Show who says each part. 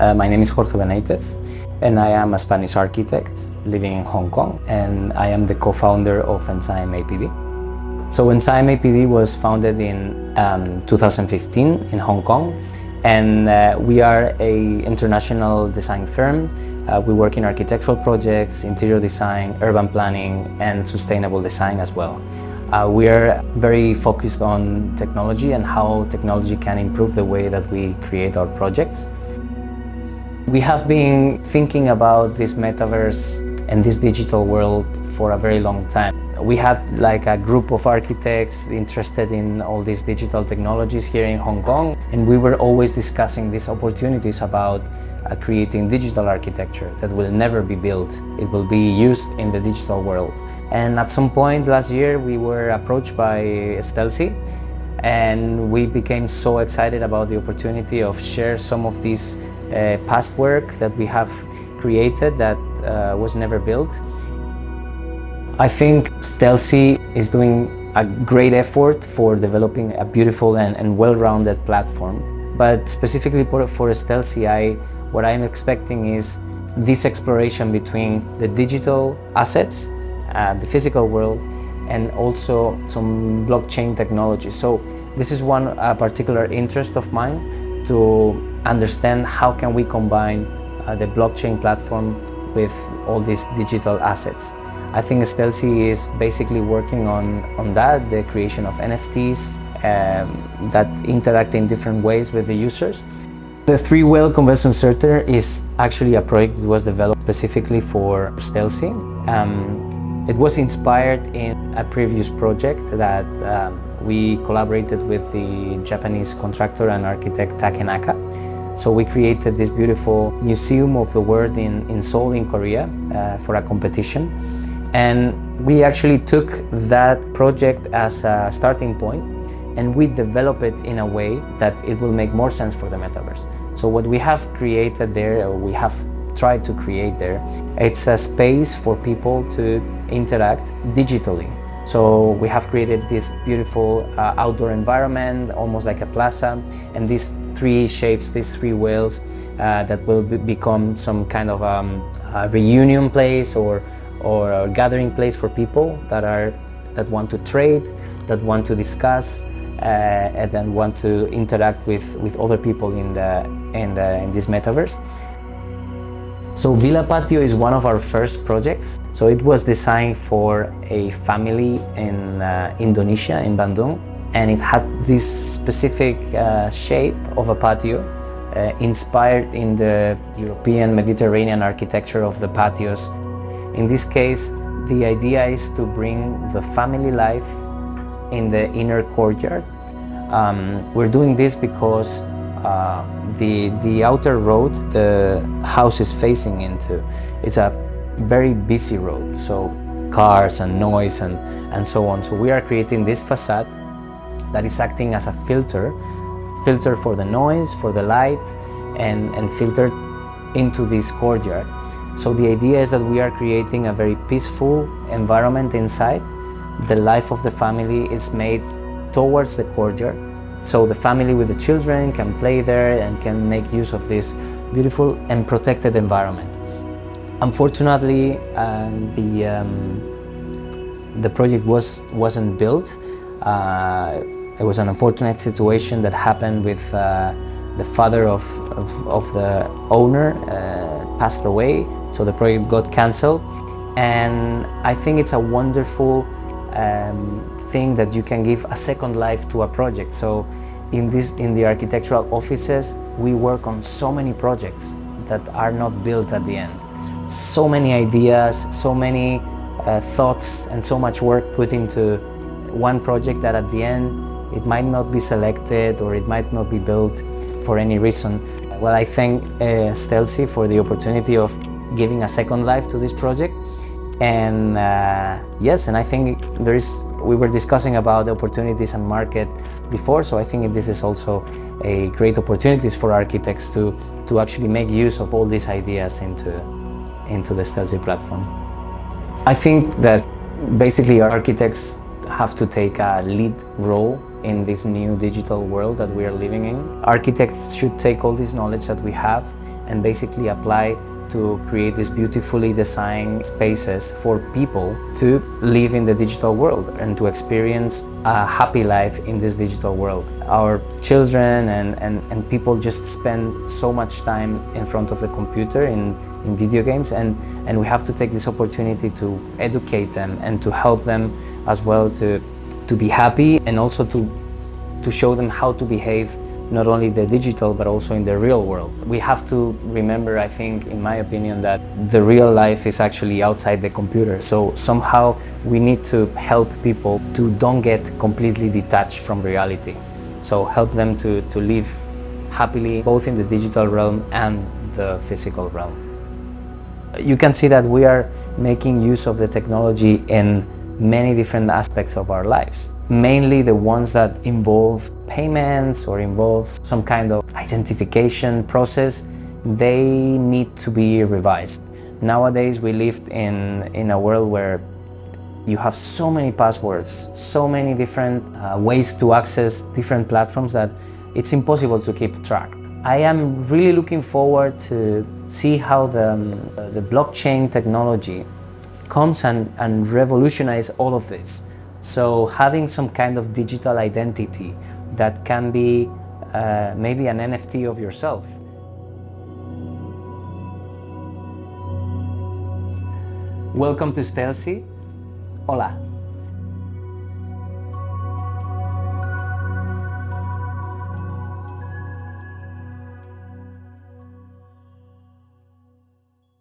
Speaker 1: My name is Jorge Benitez, and I am a Spanish architect living in Hong Kong, and I am the co-founder of Enzyme APD. So Enzyme APD was founded in 2015 in Hong Kong, and we are an international design firm. We work in architectural projects, interior design, urban planning, and sustainable design as well. We are very focused on technology and how technology can improve the way that we create our projects. We have been thinking about this metaverse and this digital world for a very long time. We had like a group of architects interested in all these digital technologies here in Hong Kong, and we were always discussing these opportunities about creating digital architecture that will never be built. It will be used in the digital world. And at some point last year we were approached by STELSI, and we became so excited about the opportunity of share some of this past work that we have created that was never built. I think STELSI is doing a great effort for developing a beautiful and well-rounded platform. But specifically for STELSI, what I'm expecting is this exploration between the digital assets, the physical world, and also some blockchain technology. So this is one particular interest of mine, to understand how can we combine the blockchain platform with all these digital assets. I think STELSI is basically working on that, the creation of NFTs that interact in different ways with the users. The three-well convection center is actually a project that was developed specifically for STELSI. It was inspired in a previous project that we collaborated with the Japanese contractor and architect Takenaka. So we created this beautiful museum of the world in Seoul, in Korea, for a competition. And we actually took that project as a starting point, and we develop it in a way that it will make more sense for the metaverse. So what we have created there, or we have tried to create there, it's a space for people to interact digitally. So we have created this beautiful outdoor environment, almost like a plaza, and these three shapes, these three wheels, that will become some kind of a reunion place or a gathering place for people that want to trade, that want to discuss, and then want to interact with other people in this metaverse. So Villa Patio is one of our first projects. So it was designed for a family in Indonesia, in Bandung, and it had this specific shape of a patio, inspired in the European Mediterranean architecture of the patios. In this case, the idea is to bring the family life in the inner courtyard. We're doing this because the outer road the house is facing into, it's a very busy road, so cars and noise and so on. So we are creating this facade that is acting as a filter for the noise, for the light, and filter into this courtyard. So the idea is that we are creating a very peaceful environment inside. The life of the family is made towards the courtyard. So the family with the children can play there and can make use of this beautiful and protected environment. Unfortunately, the project wasn't built. It was an unfortunate situation that happened with the father of the owner passed away, so the project got cancelled. And I think it's a wonderful thing that you can give a second life to a project. So in the architectural offices, we work on so many projects that are not built at the end. So many ideas, so many thoughts, and so much work put into one project that at the end it might not be selected or it might not be built for any reason. Well, I thank STELSI for the opportunity of giving a second life to this project. And yes, and I think we were discussing about the opportunities and market before, so I think this is also a great opportunities for architects to actually make use of all these ideas into the STELSI platform. I think that basically architects have to take a lead role in this new digital world that we are living in. Architects should take all this knowledge that we have and basically apply to create these beautifully designed spaces for people to live in the digital world and to experience a happy life in this digital world. Our children and people just spend so much time in front of the computer in video games, and we have to take this opportunity to educate them and to help them as well to be happy, and also to show them how to behave not only the digital but also in the real world. We have to remember, I think, in my opinion, that the real life is actually outside the computer. So somehow we need to help people to don't get completely detached from reality. So help them to live happily both in the digital realm and the physical realm. You can see that we are making use of the technology in many different aspects of our lives. Mainly the ones that involve payments or involve some kind of identification process, they need to be revised. Nowadays we live in a world where you have so many passwords, so many different ways to access different platforms that it's impossible to keep track. I am really looking forward to see how the blockchain technology comes and revolutionize all of this. So having some kind of digital identity that can be maybe an NFT of yourself. Welcome to STELSI. Hola.